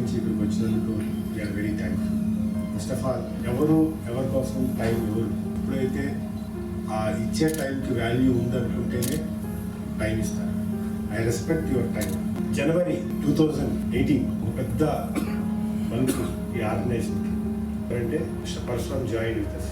నుంచి ఇక్కడికి వచ్చినందుకు we are very thankful. First of all ఎవరి కోసం టైం ఎప్పుడైతే ఆ ఇచ్చే టైంకి వాల్యూ ఉందనుకుంటేనే టైం ఇస్తారు. I respect your time. జనవరి 2018 ఒక పెద్ద మనకు ఈ ఆర్గనైజేషన్కి అంటే mister Parashuram join with us.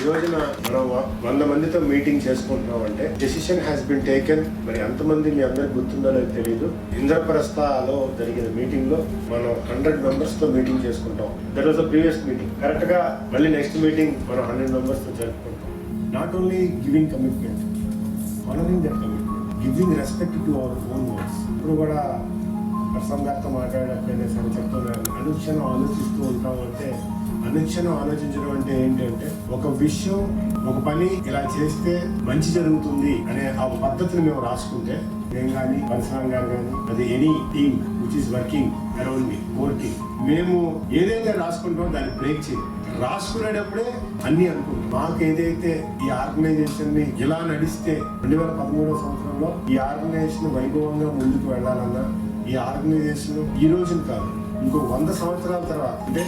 ఈ రోజున మనం 100 మందితో మీటింగ్ చేసుకుంటున్నామంటే డెసిషన్ హ్యాస్ బిన్ టేకెన్. మరి ఎంతమంది మీ అందరికి గుర్తుందో లేదో తెలియదు. ఇంద్రప్రస్థలో జరిగిన మీటింగ్ లో మనం 100 మెంబర్స్ తో మీటింగ్ చేసుకుంటాం. That was the previous meeting. Correct గా మళ్ళీ నెక్స్ట్ మీటింగ్ మనం 100 మెంబర్స్ తో జరుపుకుంటాం. Not only giving commitment, honouring that commitment, giving respect to our own words. ఇప్పుడు కూడా పర్సన్ గారితో మాట్లాడకపోయినా సరే చెప్తున్నాను, అనుక్షణం ఆలోచిస్తూ ఉంటాం. అంటే అనుక్షణం ఆలోచించడం అంటే ఏంటంటే ఒక విషయం, ఒక పని ఇలా చేస్తే మంచి జరుగుతుంది అనే ఆ పద్ధతిని మేము రాసుకుంటే, మేము కానీ పరశురామ్ గారు కానీ అది any team which is working around me core team, మేము ఏదైతే రాసుకుంటామో దాన్ని బ్రేక్ చేయాలి. రాసుకునేటప్పుడే అన్ని అనుకుంటాం. మాకు ఏదైతే ఈ ఆర్గనైజేషన్ ని ఇలా నడిస్తే 2013 సంవత్సరంలో ఈ ఆర్గనైజేషన్ వైభవంగా ముందుకు వెళ్ళాలన్నా, ఈ ఆర్గనైజేషన్ ఈ రోజున కాదు ఇంకో 100 సంవత్సరాల తర్వాత, అంటే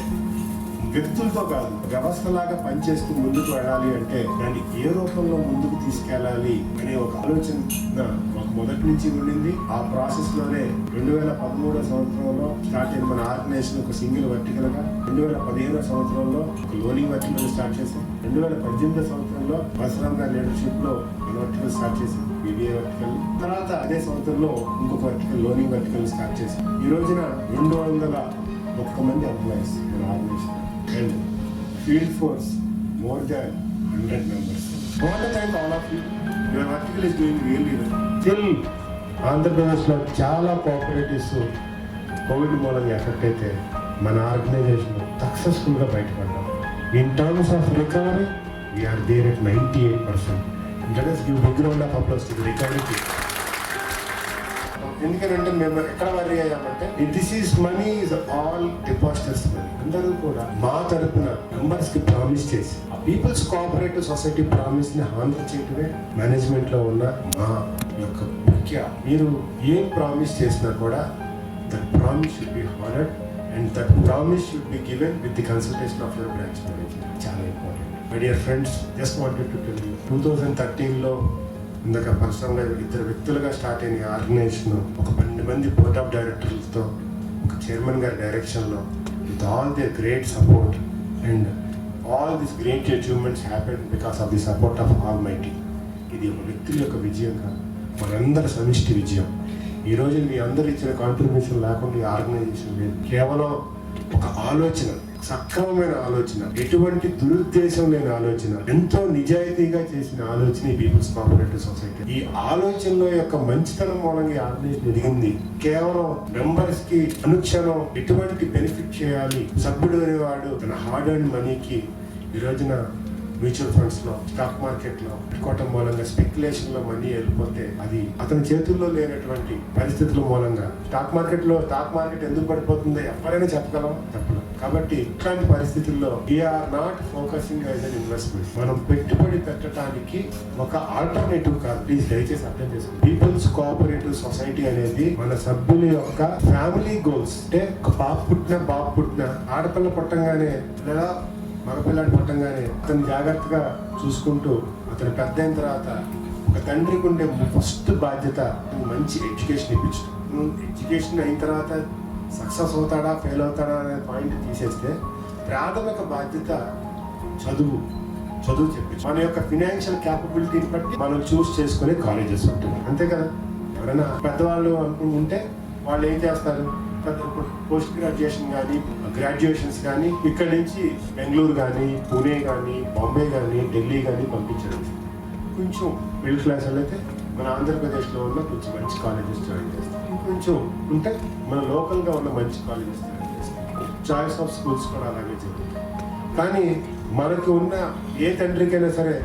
వ్యక్తులతో కాదు వ్యవస్థలాగా పనిచేస్తూ ముందుకు వెళ్ళాలి అంటే దాన్ని ఏ రూపంలో ముందుకు తీసుకెళ్ళాలి అనే ఒక ఆలోచన మాకు మొదటి నుంచి ఉండింది. ఆ ప్రాసెస్ లోనే 2013 సంవత్సరంలో స్టార్ట్ అయిన మన ఆర్గనైజేషన్ ఒక సింగిల్ వర్టికల్ గా, 2015 సంవత్సరంలో ఒక లోనింగ్ వర్టికల్ స్టార్ట్ చేసాం. 2018 సంవత్సరంలో పరశురామ్ గారి లీడర్షిప్ లో వర్టికల్ స్టార్ట్ చేసాం, BBA వర్టికల్. తర్వాత అదే సంవత్సరంలో ఇంకొక వర్టికల్ లోనింగ్ వర్టికల్ స్టార్ట్ చేసాం. ఈ రోజున 201 మంది ఎంప్లాయీస్ మన organisation and field force more than 100 members. I want to thank all of you. Your article is doing really well. Till ఆంధ్రప్రదేశ్లో చాలా కోఆపరేటివ్స్ కోవిడ్ మూలంగా ఎఫెక్ట్ అయితే మన ఆర్గనైజేషన్ సక్సెస్ఫుల్గా బయటపడ్డాం. In terms of recovery we are there at 98%. Let us give big round of applause to the recovery team. ఎందుకంటే మేము ఎక్కడ వరి అయ్యామంటే this is money is all depositors money. అందరూ కూడా మా తరపున మెంబర్స్ కి ప్రామిస్ చేసి ఆ పీపుల్స్ కోఆపరేటివ్ సొసైటీ ప్రామిస్ ని హానర్ చేయటమే మేనేజ్మెంట్ లో ఉన్న మా యొక్క ముఖ్య. మీరు ఏం ప్రామిస్ చేసినా కూడా that promise should be honoured and that promise should be given with the consultation of your branch manager. చాలా important. My dear friends, just wanted to tell you 2013లో ఇందాక పరశురామ్ గారు 2 వ్యక్తులుగా స్టార్ట్ అయిన ఆర్గనైజేషన్ ఒక 12 మంది బోర్డ్ ఆఫ్ డైరెక్టర్లతో ఒక chairman గారి డైరెక్షన్లో with all the great support and all this great achievements happen because of the support of all mighty. ఇది ఒక వ్యక్తుల యొక్క విజయం కాదు, మనందరి సమిష్టి విజయం. ఈరోజు మీ అందరు ఇచ్చిన కాంట్రిబ్యూషన్ లేకుండా ఈ ఆర్గనైజేషన్ లేదు. కేవలం ఒక ఆలోచన, సక్రమమైన ఆలోచన, ఎటువంటి దురుద్దేశం లేని ఆలోచన, ఎంతో నిజాయితీగా చేసిన ఆలోచన ఈ పీపుల్స్ కోఆపరేటివ్ సొసైటీ. ఈ ఆలోచనలో యొక్క మంచితనం మూలంగా ఆర్గనైజేషన్ ఎదిగింది. కేవలం మెంబర్స్ కి అనుక్షణం ఎటువంటి బెనిఫిట్ చేయాలి, సభ్యుడు అనేవాడు తన హార్డ్ అండ్ మనీకి ఈ రోజున మ్యూచువల్ ఫండ్స్ లో, స్టాక్ మార్కెట్ లో పెట్టుకోవటం మూలంగా స్పెక్యులేషన్ లో మనీ వెళ్ళిపోతే అది అతని చేతుల్లో లేనటువంటి పరిస్థితుల మూలంగా స్టాక్ మార్కెట్ ఎందుకు పడిపోతుందో ఎవరైనా చెప్పగలం? చెప్పలేం. కాబట్టి ఇట్లాంటి పరిస్థితుల్లో we're not focusing as an investment. మనం పెట్టుబడి పెట్టడానికి ఒక ఆల్టర్నేటివ్ కాదు. ప్లీజ్ దయచేసి అర్థం చేసుకోండి. పీపుల్స్ కోఆపరేటివ్ సొసైటీ అనేది మన సభ్యుల యొక్క ఫ్యామిలీ గోల్స్. అంటే ఒక బాబు పుట్టిన ఆడపిల్ల పుట్టంగానే లేదా మగపిల్లాడి పుట్టంగానే అతను జాగ్రత్తగా చూసుకుంటూ అతను పెద్ద అయిన తర్వాత ఒక తండ్రికి ఉండే ఫస్ట్ బాధ్యత మంచి ఎడ్యుకేషన్ ఇప్పించడం. ఎడ్యుకేషన్ అయిన తర్వాత సక్సెస్ అవుతాడా ఫెయిల్ అవుతాడా అనే పాయింట్ తీసేస్తే ప్రాథమిక బాధ్యత చదువు చెప్పించు. మన యొక్క ఫినాన్షియల్ క్యాపబిలిటీని బట్టి మనం చూస్ చేసుకునే కాలేజెస్ ఉంటుంది, అంతే కదా. ఎవరైనా పెద్దవాళ్ళు అనుకుంటే వాళ్ళు ఏం చేస్తారు, పోస్ట్ గ్రాడ్యుయేషన్ కానీ గ్రాడ్యుయేషన్స్ కానీ ఇక్కడ నుంచి బెంగళూరు కానీ పూణే కానీ బాంబే కానీ ఢిల్లీ కానీ పంపించడం. కొంచెం మిడిల్ క్లాస్ అయితే మన ఆంధ్రప్రదేశ్లో ఉన్న కొంచెం మంచి కాలేజెస్ జాయిన్ చేస్తాం. ఇంకొంచెం ఉంటే మన లోకల్గా ఉన్న మంచి కాలేజెస్ జాయిన్ చేస్తాం. చాయిస్ ఆఫ్ స్కూల్స్ కూడా అలాగే జరుగుతుంది. కానీ మనకు ఉన్న ఏ తండ్రికైనా సరే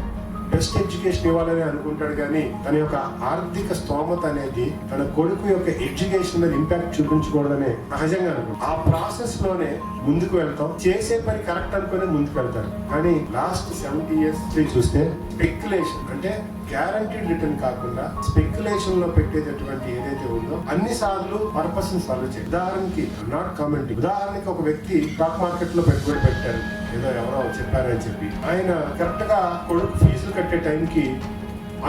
బెస్ట్ ఎడ్యుకేషన్ ఇవ్వాలని అనుకుంటాడు, కానీ తన యొక్క ఆర్థిక స్తోమత అనేది తన కొడుకు యొక్క ఎడ్యుకేషన్ మీద ఇంపాక్ట్ చూపించకూడదనే సహజంగా అనుకుంటాం. ఆ ప్రాసెస్ లోనే ముందుకు వెళ్తాం. చేసే పని కరెక్ట్ అనుకుని ముందుకు వెళ్తారు. కానీ లాస్ట్ 70 years చూస్తే స్పెక్యులేషన్ అంటే గ్యారంటీడ్ రిటర్న్ కాకుండా స్పెక్యులేషన్ లో పెట్టేటటువంటి ఏదైతే ఉందో అన్ని సార్లు పర్పస్ ని సాల్వ్ చేయాలి. ఉదాహరణకి నాట్ కామెంట్, ఉదాహరణకి ఒక వ్యక్తి స్టాక్ మార్కెట్ లో పెట్టుబడి పెట్టారు, ఏదో ఎవరో చెప్పారని చెప్పి ఆయన కరెక్ట్ గా కొడుకు ఫీజులు కట్టే టైంకి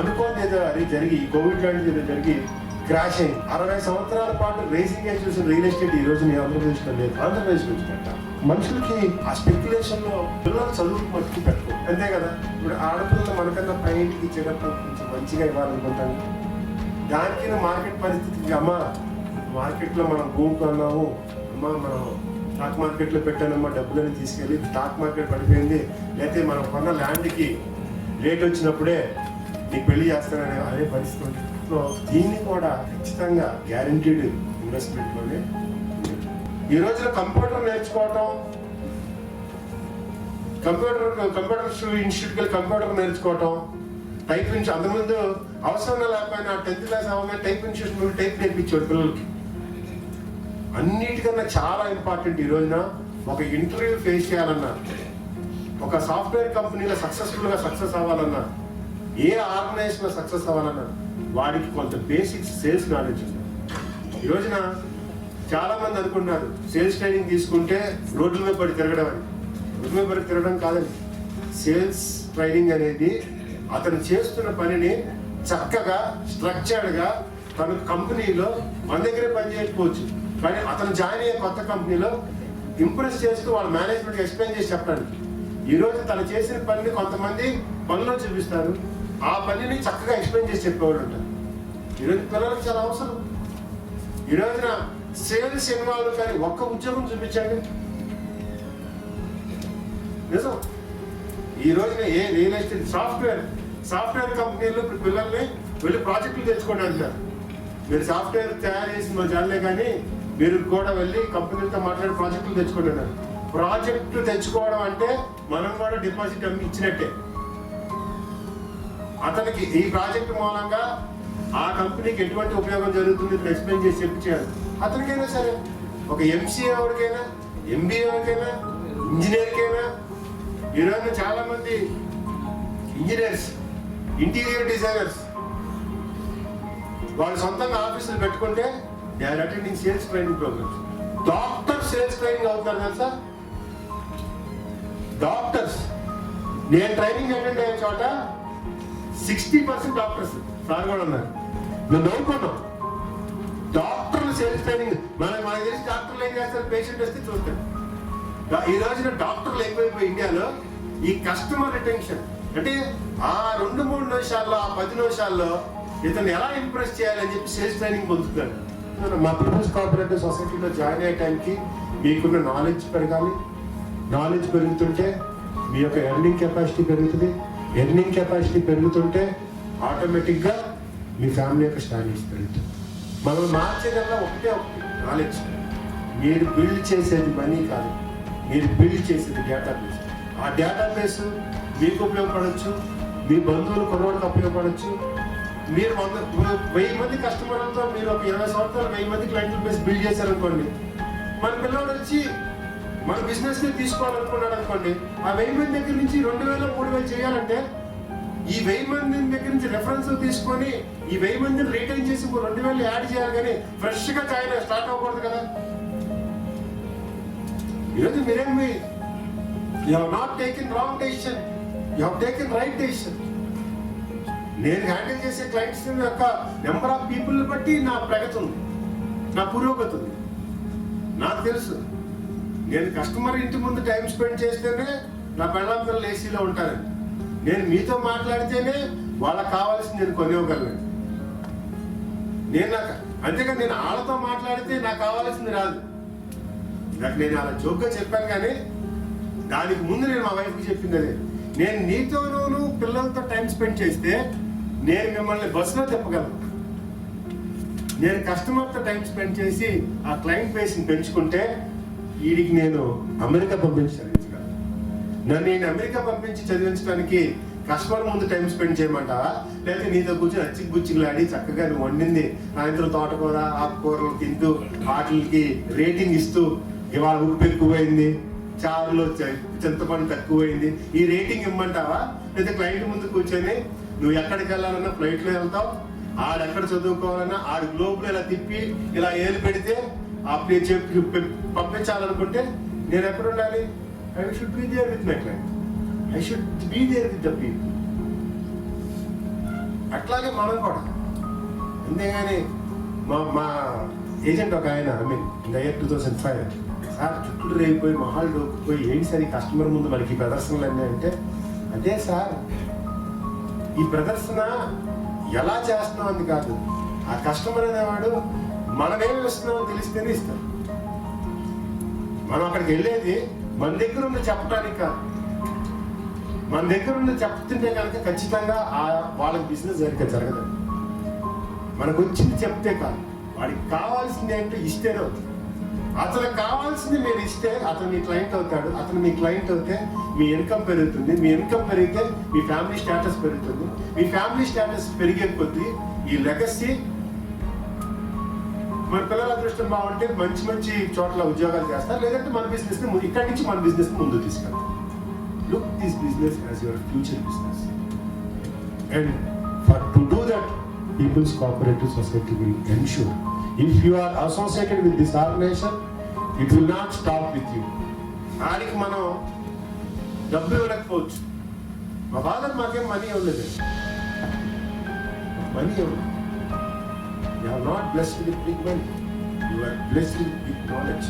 అనుకోని ఏదో అది జరిగి కోవిడ్ లాంటిది ఏదో జరిగి క్రాష్ అయింది. 60 సంవత్సరాల పాటు రేసింగ్ గా చూసిన రియల్ ఎస్టేట్ ఈ రోజు ఆంధ్రప్రదేశ్ లో లేదు. ఆంధ్రప్రదేశ్ నుంచి పెట్టాలి. మనుషులకి ఆ స్పెక్యులేషన్ లో పిల్లలు చదువుకు మట్టుకు పెట్టుకో, అంతే కదా. ఇప్పుడు ఆడపిల్లలు మనకన్నా పైకి ఇచ్చేటప్పుడు కొంచెం మంచిగా ఇవ్వాలనుకుంటాను. దానికి మార్కెట్ పరిస్థితికి అమ్మ మార్కెట్ లో మనం భూమి కొన్నాము, అమ్మ మనం స్టాక్ మార్కెట్ లో పెట్టానమ్మా, డబ్బులని తీసుకెళ్లి స్టాక్ మార్కెట్ పడిపోయింది, లేకపోతే మనం కొన్న ల్యాండ్ కి రేట్ వచ్చినప్పుడే నీకు పెళ్లి చేస్తాననే అదే పరిస్థితి ఉంటుంది. సో దీన్ని కూడా ఖచ్చితంగా గ్యారంటీడ్ ఇన్వెస్ట్మెంట్ లోనే. ఈ రోజున కంప్యూటర్ నేర్చుకోవటం, కంప్యూటర్ ఇన్స్టిట్యూట్ కంప్యూటర్ నేర్చుకోవటం, టైప్ ఇన్స్టిట్యూట్ అంతకుముందు అవసరం లేకపోయినా 10th క్లాస్ అవగానే టైప్ ఇన్స్టిట్యూట్ టైప్ నేర్పించాడు పిల్లలకి. అన్నిటికన్నా చాలా ఇంపార్టెంట్ ఈ రోజున ఒక ఇంటర్వ్యూ ఫేస్ చేయాలన్నా, ఒక సాఫ్ట్వేర్ కంపెనీలో సక్సెస్ అవ్వాలన్నా, ఏ ఆర్గనైజేషన్ లో సక్సెస్ అవ్వాలన్నా వాడికి కొంత బేసిక్స్ సేల్స్ నాలెడ్జ్ ఉంది. ఈ రోజున చాలా మంది అనుకుంటున్నారు సేల్స్ ట్రైనింగ్ తీసుకుంటే రోడ్ల మీద పడి తిరగడం అని. రోడ్ల మీద పడి తిరగడం కాదండి. సేల్స్ ట్రైనింగ్ అనేది అతను చేస్తున్న పనిని చక్కగా స్ట్రక్చర్డ్ గా తన కంపెనీలో మన దగ్గరే పని చేయకపోవచ్చు, కానీ అతను జాయిన్ అయ్యే కొత్త కంపెనీలో ఇంప్రెస్ చేస్తూ వాళ్ళ మేనేజ్మెంట్ ఎక్స్ప్లెయిన్ చేసి చెప్పడానికి. ఈ రోజు తను చేసిన పనిని కొంతమంది పనిలో చూపిస్తారు, ఆ పనిని చక్కగా ఎక్స్ప్లెయిన్ చేసి చెప్పేవాళ్ళు ఉంటారు. ఈరోజు పిల్లలకు చాలా అవసరం. ఈ రోజున సేల్స్ ఇన్వాల్వ్ కానీ ఒక్క ఉద్యోగం చూపించండి, నిజం. ఈ రోజున ఏ రియల్ ఎస్టేట్ సాఫ్ట్వేర్ కంపెనీలు ఇప్పుడు పిల్లల్ని వెళ్ళి ప్రాజెక్టులు తెచ్చుకోండి అంటారు. మీరు సాఫ్ట్వేర్ తయారు చేసి మన చాలే కానీ మీరు కూడా వెళ్ళి కంపెనీలతో మాట్లాడి ప్రాజెక్టులు తెచ్చుకోండి అన్నారు. ప్రాజెక్టు తెచ్చుకోవడం అంటే మనం కూడా డిపాజిట్ అమ్మి ఇచ్చినట్టే. అతనికి ఈ ప్రాజెక్టు మూలంగా ఆ కంపెనీకి ఎటువంటి ఉపయోగం జరుగుతుంది ఎక్స్ప్లెయిన్ చేసి చెప్పించారు. అతనికైనా సరే, ఒక ఎంసీఏ ఎవరికైనా, ఎంబీఏ ఎవరికైనా, ఇంజనీర్కైనా. ఈరోజు చాలా మంది ఇంజనీర్స్, ఇంటీరియర్ డిజైనర్స్ వాళ్ళు సొంతంగా ఆఫీసులు పెట్టుకుంటే they are attending sales training programs. Doctor sales training అవుతారు తెలుసా. డాక్టర్స్ నేను ట్రైనింగ్ అటెండ్ అయ్యే చోట 60% డాక్టర్స్ సార్ కూడా ఉన్నారు. మేము నవ్వుకున్నాం. డాక్టర్లు సేల్స్ ట్రైనింగ్ మనకు తెలిసి డాక్టర్లు ఏం చేస్తారు, పేషెంట్ వస్తే చూస్తారు. ఈ రోజున డాక్టర్లు ఎక్కువైపోయి ఇండియాలో ఈ కస్టమర్ రిటెన్షన్ అంటే ఆ 2-3 నిమిషాల్లో, ఆ 10 నిమిషాల్లో ఇతను ఎలా ఇంప్రెస్ చేయాలని చెప్పి సేల్స్ ట్రైనింగ్ పొందుతారు. మా పీపుల్స్ కోఆపరేటివ్ సొసైటీలో జాయిన్ అయ్యే టైంకి మీకున్న నాలెడ్జ్ పెరగాలి. నాలెడ్జ్ పెరుగుతుంటే మీ యొక్క ఎర్నింగ్ కెపాసిటీ పెరుగుతుంది. ఎర్నింగ్ కెపాసిటీ పెరుగుతుంటే ఆటోమేటిక్గా మీ ఫ్యామిలీ యొక్క స్టాండర్డ్స్ పెరుగుతుంది. మనం మార్చేదల్లా ఒకటే నాలెడ్జ్. మీరు బిల్డ్ చేసేది మనీ కాదు, మీరు బిల్డ్ చేసేది డేటాబేస్. ఆ డేటాబేస్ మీకు ఉపయోగపడవచ్చు, మీ బంధువులు కొనవాళ్ళకి ఉపయోగపడవచ్చు. మీరు 1000 మంది కస్టమర్లతో మీరు ఒక 20 సంవత్సరాలు 1000 మంది క్లయింట్ల బేస్ బిల్డ్ చేశారనుకోండి, మన పిల్లవాడు వచ్చి మన బిజినెస్ ని తీసుకోవాలనుకున్నాడు అనుకోండి, ఆ 1000 మంది దగ్గర నుంచి 2000-3000 చేయాలంటే ఈ 1000 మంది దగ్గర నుంచి రెఫరెన్స్ తీసుకొని ఈ 1000 మందిని రిటైన్ చేసి 2000 యాడ్ చేయాలి, కానీ ఫ్రెష్ గా స్టార్ట్ అవ్వకూడదు కదా. ఈరోజు మీరేమి you have not taken wrong decision, you have taken right decision. నేను హ్యాండిల్ చేసే క్లయింట్స్ యొక్క నెంబర్ ఆఫ్ పీపుల్ బట్టి నా ప్రగతి ఉంది, నా పురోగతి ఉంది. నాకు తెలుసు నేను కస్టమర్ ఇంటి ముందు టైం స్పెండ్ చేస్తేనే నా పెళ్ళాం పిల్లలు ఏసీలో ఉంటారని. నేను మీతో మాట్లాడితేనే వాళ్ళకి కావాల్సింది నేను కొనివ్వగలను. అంతేగా నేను వాళ్ళతో మాట్లాడితే నాకు కావాల్సింది రాదు. నాకు నేను అలా జోక్గా చెప్పాను, కానీ దానికి ముందు నేను మా వైఫ్కి చెప్పింది అదే. నేను నీతోనూ పిల్లలతో టైం స్పెండ్ చేస్తే నేను మిమ్మల్ని బస్సులో తిప్పగలను. నేను కస్టమర్తో టైం స్పెండ్ చేసి ఆ క్లయింట్ బేస్ని పెంచుకుంటే వీడికి నేను అమెరికా పంపించి చదివించగలను. నన్ను నేను అమెరికా పంపించి చదివించడానికి కస్టమర్ ముందు టైం స్పెండ్ చేయమంటావా, లేకపోతే నీతో కూర్చొని అచ్చిగుచ్చిలాడి చక్కగా నువ్వు వండింది సాయంత్రం తోటకూర ఆకుకూరలు తింటూ వాటికి రేటింగ్ ఇస్తూ ఇవాళ ఉప్పు ఎక్కువైంది, చారులో చింతపండు తక్కువైంది, ఈ రేటింగ్ ఇమ్మంటావా, లేదా క్లయింట్ ముందు కూర్చొని నువ్వు ఎక్కడికి వెళ్ళాలన్నా ఫ్లైట్లో వెళ్తావు, ఆడెక్కడ చదువుకోవాలన్నా ఆడు గ్లోబ్లో ఇలా తిప్పి ఇలా ఏలు పెడితే అప్పుడు చెప్పి పంపించాలనుకుంటే నేను ఎక్కడ ఉండాలి? I should be there with my client, I should be there with the people. అట్లాగే మనం కూడా. అంతేగాని మా ఏజెంట్ ఒక ఆయన, I mean in the year 2005, sir చుట్టూ రేగిపోయి మొహాలు డొక్కుపోయి ఏంటి సార్ ఈ కస్టమర్ ముందు మనకి ప్రదర్శనలు అన్నీ అంటే, అదే సార్ ఈ ప్రదర్శన ఎలా చేస్తున్నాం అని కాదు, ఆ కస్టమర్ అనేవాడు మనమేమి ఇస్తున్నామో తెలిస్తేనే ఇస్తాం. మనం అక్కడికి వెళ్ళేది మన దగ్గర ఉంది చెప్పడానికి కాదు, మన దగ్గర ఉంది చెప్తుంటే కనుక ఖచ్చితంగా వాళ్ళకి బిజినెస్ జరగదు. మనకు వచ్చింది చెప్తే కాదు, వాడికి కావాల్సింది ఏంటో ఇస్తేనే అవుతుంది. అతనికి కావాల్సింది మీరు ఇస్తే అతను మీ క్లయింట్ అవుతాడు. అతను మీ క్లయింట్ అవుతే మీ ఇన్కమ్ పెరుగుతుంది. మీ ఇన్కమ్ పెరిగితే మీ ఫ్యామిలీ స్టేటస్ పెరుగుతుంది. మీ ఫ్యామిలీ స్టేటస్ పెరిగే కొద్దీ ఈ లెగసీ, మన పిల్లల అదృష్టం బాగుంటే మంచి మంచి చోట్ల ఉద్యోగాలు చేస్తారు, లేదంటే మన బిజినెస్ ని ఇక్కడి నుంచి మన బిజినెస్ ముందుకు తీసుకెళ్తాం. Look this business as your future business, and to do that, People's Cooperative Society will ensure if you are associated with this organization, it will not stop with you. ఆడికి మనం డబ్బులు ఇవ్వకపోవచ్చు. మా ఫాదర్ మాకేం money ఇవ్వలేదు, money ఇవ్వలేదు. You are not blessed with big money, you are blessed with big knowledge.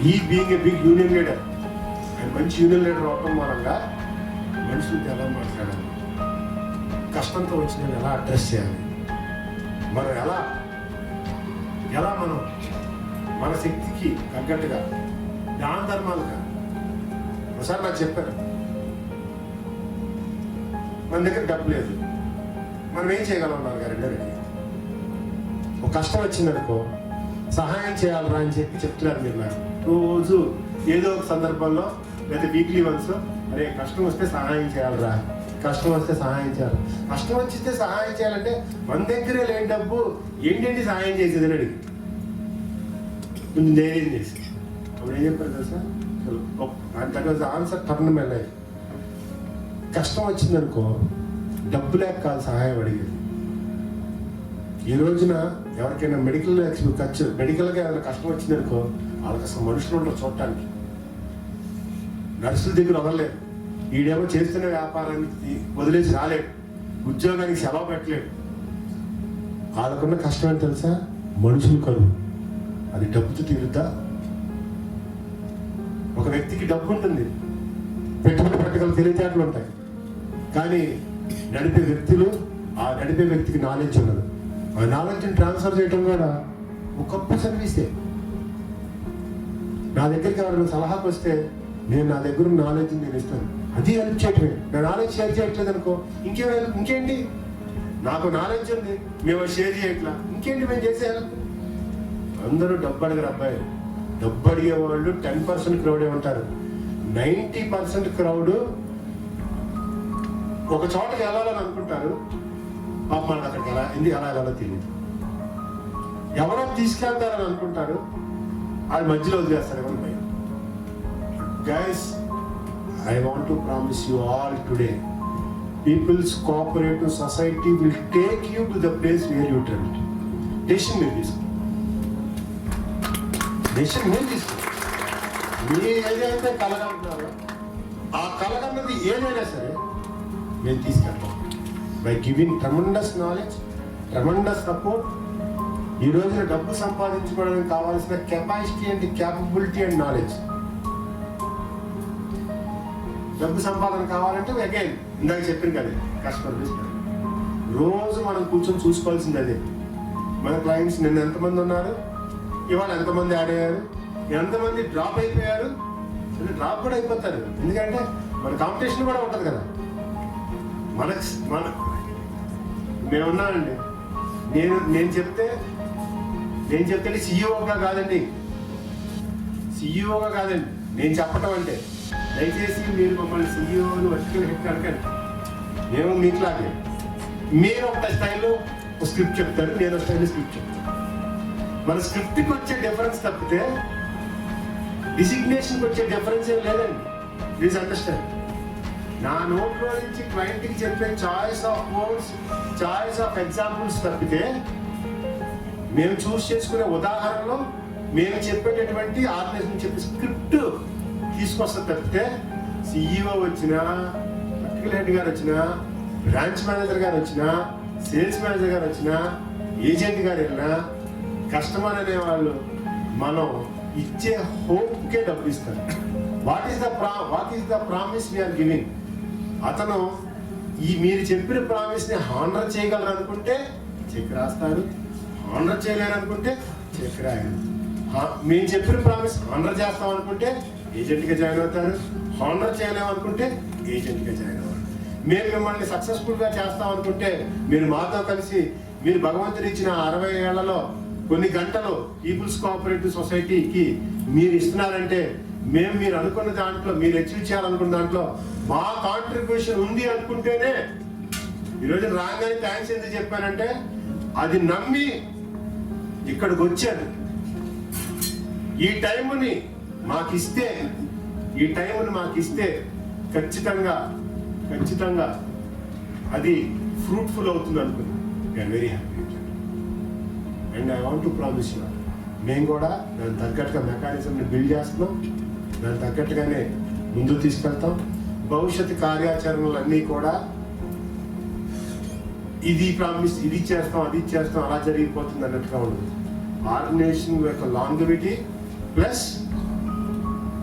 He being a big union leader, మంచి union leader అవటం మూలంగా మనుషులతో ఎలా మాట్లాడాలి, కష్టంతో వచ్చిన ఎలా అడ్రస్ చేయాలి, మనం ఎలా మనం మన శక్తికి తగ్గట్టుగా దాన ధర్మాలుగా. ఒకసారి నాకు చెప్పారు, మన దగ్గర డబ్బు లేదు, మనం ఏం చేయగలం గారు రెడ్డి. ఒక కష్టం వచ్చిందనుకో సహాయం చేయాలరా అని చెప్తున్నారు మీరు నాకు రోజు ఏదో ఒక సందర్భంలో, లేదా వీక్లీ వన్స్, అరే కష్టం వస్తే సహాయం చేయాలరా, కష్టం వస్తే సహాయం చేయాలి. కష్టం వచ్చిస్తే సహాయం చేయాలంటే మన దగ్గరే లేని డబ్బు ఏంటంటే సహాయం చేసేది అని అడిగి కొంచెం ధైర్యం చేసి అప్పుడు ఏం చెప్పారు తెలుసా, దాని ఆన్సర్ టర్న్ మెల్ల. కష్టం వచ్చిందనుకో డబ్బు లేక కాదు సహాయం అడిగేది. ఈ రోజున ఎవరికైనా మెడికల్గా ఏదైనా కష్టం వచ్చిందనుకో వాళ్ళకి అసలు మనుషులు ఉండరు చూడటానికి, నర్సుల దగ్గర వదలలేదు. ఈడేమో చేస్తున్న వ్యాపారానికి వదిలేసి రాలేడు, ఉద్యోగానికి సెలవు పెట్టలేడు. వాళ్ళకున్న కష్టం ఏంటి తెలుసా, మనుషులు కరువు. అది డబ్బుతో తీరుద్దా? ఒక వ్యక్తికి డబ్బు ఉంటుంది, పెట్టుబడి పెట్టగల తెలివితేటలు ఉంటాయి, కానీ నడిపే వ్యక్తికి నాలెడ్జ్ ఉండదు. ఆ నాలెడ్జ్ని ట్రాన్స్ఫర్ చేయడం కూడా ఒక గొప్ప సర్వీసే. నా దగ్గరికి ఎవరైనా సలహాకి వస్తే నేను నా దగ్గర నాలెడ్జ్ నేను ఇస్తాను, అది హెల్ప్ చేయటమే. నా నాలెడ్జ్ షేర్ చేయట్లేదు అనుకో ఇంకేంటి, నాకు నాలెడ్జ్ ఉంది మేము షేర్ చేయట్లా, ఇంకేంటి మేము చేసే హెల్ప్. అందరూ డబ్బు అడగరు అబ్బాయి, డబ్బు అడిగే వాళ్ళు 10% క్రౌడే ఉంటారు. 90% క్రౌడ్ ఒక చోటకి వెళ్ళాలని అనుకుంటారు, పాప మనకు అక్కడికి ఎలా వెళ్ళాలో తెలియదు. ఎవరో తీసుకెళ్తారని అనుకుంటారు, అది మధ్యలో వదిలేస్తారు ఎవరు భయం. Guys, I want to promise you all today, People's Cooperative Society will take you to the place where you dreamt. Decision మీరు తీసుకో, మీరు ఏదైతే కలగంటున్నారో ఆ కలగన్నది ఏదైనా సరే మేము తీసుకెళ్తాం. By giving tremendous knowledge, tremendous support. ఈ రోజున డబ్బు సంపాదించుకోవడానికి కావాల్సిన capacity and capability and knowledge. డబ్బు సంపాదన కావాలంటే అగైన్ ఇందాక చెప్పింది కదా, కస్టమర్ బిజినెస్. రోజు మనం కూర్చొని చూసుకోవాల్సింది అదే. మన క్లయింట్స్ నిన్న ఎంతమంది ఉన్నారు, ఇవాళ ఎంతమంది యాడ్ అయ్యారు, ఎంతమంది డ్రాప్ అయిపోయారు, డ్రాప్ కూడా అయిపోతారు. ఎందుకంటే మన కాంపిటీషన్ కూడా ఉంటుంది కదా. మేమున్నానండి, నేను చెప్తే సీఈఓగా కాదండి, నేను చెప్పటం అంటే. దయచేసి మీరు మమ్మల్ని సీఈఓని వర్టికల్ హెడ్ అనకండి. మేము మీకులాగే, మీరు ఒక స్టైల్లో స్క్రిప్ట్ చెప్తారు, నేను ఒక స్టైల్లో స్క్రిప్ట్ చెప్తాను. మన స్క్రిప్ట్కి వచ్చే డిఫరెన్స్ తప్పితే డిసిగ్నేషన్కి వచ్చే డిఫరెన్స్ ఏం లేదండి. Please understand. నా నోట్లో నుంచి క్లయింట్కి చెప్పే choice of words, choice of examples తప్పితే, మేము చూస్ చేసుకునే ఉదాహరణలో మేము చెప్పేటటువంటి ఆర్గనైజేషన్ చెప్పే స్క్రిప్ట్ తీసుకొస్తా తప్పితే సిఇఓ వచ్చినా, టెక్నికల్ హెడ్ గారు వచ్చినా, బ్రాంచ్ మేనేజర్ గారు వచ్చినా, సేల్స్ మేనేజర్ గారు వచ్చినా, ఏజెంట్ గారు వెళ్ళినా, కస్టమర్ అనే వాళ్ళు మనం ఇచ్చే హోప్కే డబ్బు ఇస్తారు. What is the promise we're giving? అతను మీరు చెప్పిన ప్రామిస్ని హానర్ చేయగలరు అనుకుంటే చెక్ రాస్తారు, హానర్ చేయలేరు అనుకుంటే చెక్ రాయరు. మేము చెప్పిన ప్రామిస్ హానర్ చేస్తాం అనుకుంటే ఏజెంట్గా జాయిన్ అవుతారు, హానర్ చేయలేము అనుకుంటే ఏజెంట్గా జాయిన్ అవ్వరు. మేము మిమ్మల్ని సక్సెస్ఫుల్గా చేస్తాం అనుకుంటే మీరు మాతో కలిసి, మీరు భగవంతుడు ఇచ్చిన 60 ఏళ్లలో కొన్ని గంటలు పీపుల్స్ కోఆపరేటివ్ సొసైటీకి మీరు ఇస్తున్నారంటే, మేము మీరు అనుకున్న దాంట్లో, మీరు అచీవ్ చేయాలనుకున్న దాంట్లో మా కాంట్రిబ్యూషన్ ఉంది అనుకుంటేనే. ఈరోజు రాగానే థ్యాంక్స్ ఎందుకు చెప్పానంటే, అది నమ్మి ఇక్కడికి వచ్చాను. ఈ టైంని మాకిస్తే ఖచ్చితంగా అది ఫ్రూట్ఫుల్ అవుతుంది అనుకుని I'm very happy. And I want to promise you, మేము కూడా దాని తగ్గట్టుగా మెకానిజంని బిల్డ్ చేస్తున్నాం, దాని తగ్గట్టుగానే ముందుకు తీసుకెళ్తాం. భవిష్యత్తు కార్యాచరణలన్నీ కూడా ఇది ప్రామిస్, ఇది చేస్తాం, అది చేస్తాం, అలా జరిగిపోతుంది అన్నట్టుగా ఉండదు. ఆర్గనైజేషన్ యొక్క longevity plus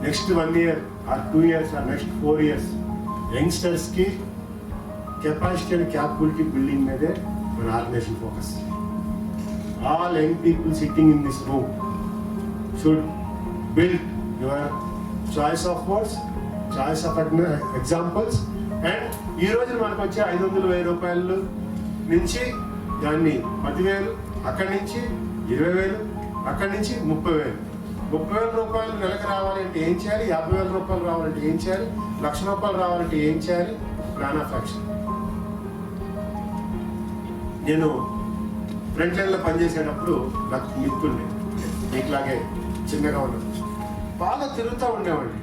next 1 year or 2 years or next 4 years యంగ్స్టర్స్కి కెపాసిటీ అండ్ క్యాపబిలిటీ బిల్డింగ్ మీదే మన organisation focus. All young people sitting in this room should build your choice of words, choice of examples, and ఈ రోజు మనకు వచ్చే 500,000 రూపాయలు నుంచి దాన్ని 10,000, అక్కడి నుంచి 20,000, అక్కడి నుంచి 30,000. 30,000 రూపాయలు నెలకు రావాలంటే ఏం చేయాలి? 50,000 రూపాయలు రావాలంటే ఏం చేయాలి? 1,00,000 రూపాయలు రావాలంటే ఏం చేయాలి? Plan of action. నేను ఫ్రంట్ లైన్లో పనిచేసేటప్పుడు నాకు మిత్తుండే, మీకులాగే చిన్నగా ఉన్నాను, బాగా తిరుగుతూ ఉండేవాడిని.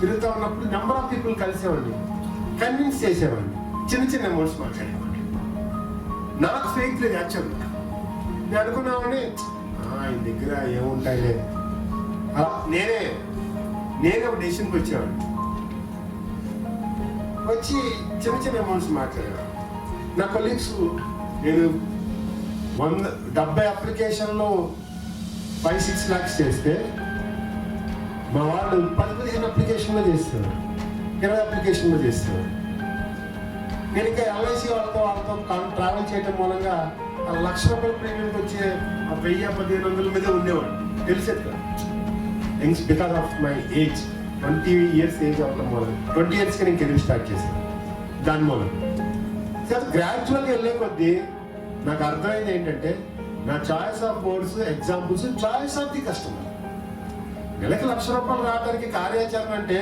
తిరుగుతూ ఉన్నప్పుడు నెంబర్ ఆఫ్ పీపుల్ కలిసేవాడిని, కన్విన్స్ చేసేవాడిని, చిన్న అమౌంట్స్ మాట్లాడేవాడిని. నాకు ఫేక్ లేదు యాక్చువల్గా. నేను అనుకున్నామని ఆయన దగ్గర ఏముంటాయిలే, అలా నేనే ఒక డెసిషన్కి వచ్చేవాడిని. వచ్చి చిన్న అమౌంట్స్ మాట్లాడేవాడిని. నా కొలీగ్స్, నేను 170 అప్లికేషన్లో 5-6 lakhs చేస్తే మా వాళ్ళు 10-15 అప్లికేషన్లో చేస్తారు, 20 అప్లికేషన్లో చేస్తారు. నేను ఇంకా ఎల్ఐసి వాళ్ళతో ట్రావెల్ చేయడం మూలంగా 1,00,000 రూపాయల ప్రీమియంకి వచ్చే 1,000-1,500 మీదే ఉండేవాడు. తెలిసేది కదా, because of my age, 20 years age అవడం మూలం 20 yearsకి నేను కెరీర్ స్టార్ట్ చేశాను. దాని మూలం గ్రాడ్యువల్గా వెళ్ళే కొద్దీ నాకు అర్థమైంది ఏంటంటే, నా choice of words, examples, choice of the customer. నెలకి 1,00,000 రూపాయలు రావడానికి కార్యాచరణ అంటే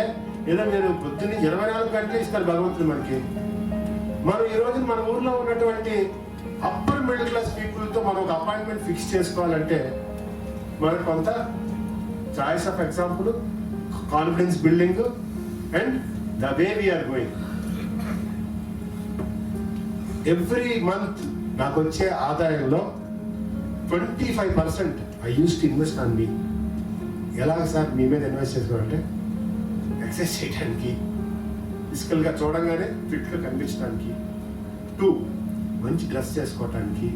ఏదో మీరు పొద్దున్న 24 గంటలు ఇస్తారు భగవంతుడు మనకి. మనం ఈరోజు మన ఊర్లో ఉన్నటువంటి అప్పర్ మిడిల్ క్లాస్ పీపుల్తో మనం ఒక అపాయింట్మెంట్ ఫిక్స్ చేసుకోవాలంటే మనకు కొంత choice of example, confidence building and the way we are going. Every month నాకు వచ్చే ఆదాయంలో 25% I use to invest on me. ఎలాగ సార్ మీ మీద ఇన్వెస్ట్ చేసుకోవాలంటే, ఎక్సర్సైజ్ చేయడానికి, ఫిజికల్గా చూడంగానే ఫిట్గా కనిపించడానికి, 2 మంచి డ్రెస్ చేసుకోవటానికి,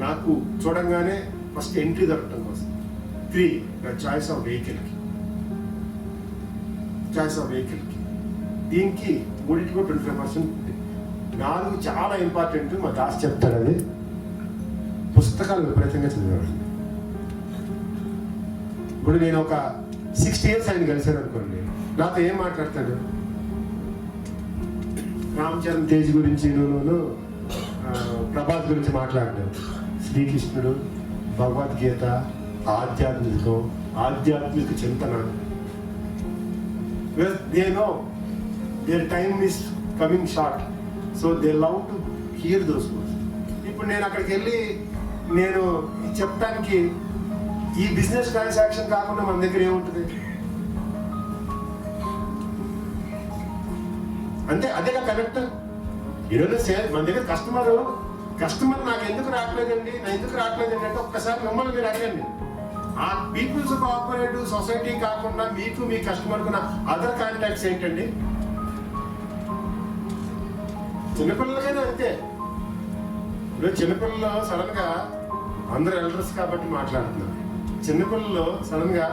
నాకు చూడంగానే ఫస్ట్ ఎంట్రీ దొరకటం కోసం, 3 నా చాయిస్ ఆఫ్ వెహికల్కి. దీనికి 3 25%. 4 చాలా ఇంపార్టెంట్. మా దాస్ చెప్తాడు, అది పుస్తకాలు విపరీతంగా చదివేవాడు. ఇప్పుడు నేను ఒక 60 years ఆయన కలిసాను అనుకోండి, నాతో ఏం మాట్లాడతాడు? రామ్ చరణ్ తేజ్ గురించి, ప్రభాస్ గురించి మాట్లాడతాడు. శ్రీకృష్ణుడు, భగవద్గీత, ఆధ్యాత్మిక చింతన. They know their time is coming short, so they love to hear those words. ఇప్పుడు నేను అక్కడికి వెళ్ళి నేను చెప్పడానికి ఈ బిజినెస్ ట్రాన్సాక్షన్ కాకుండా మన దగ్గర ఏముంటుంది? అంతే, అదేగా కనెక్ట్. ఈరోజు మన దగ్గర కస్టమర్ నాకు ఎందుకు రావట్లేదండి, నా ఎందుకు రావట్లేదండి అంటే ఒక్కసారి మిమ్మల్ని మీరు అడగండి. ఆ పీపుల్స్ కోఆపరేటివ్ సొసైటీ కాకుండా మీకు మీ కస్టమర్కు అదర్ కాంటాక్ట్స్ ఏంటండి? చిన్నపిల్లలకైనా అంతే. ఇప్పుడు చిన్నపిల్లలు సడన్ గా అందరు ఎల్డర్స్ కాబట్టి మాట్లాడుతున్నారు. చిన్నపిల్లలు సడన్ గా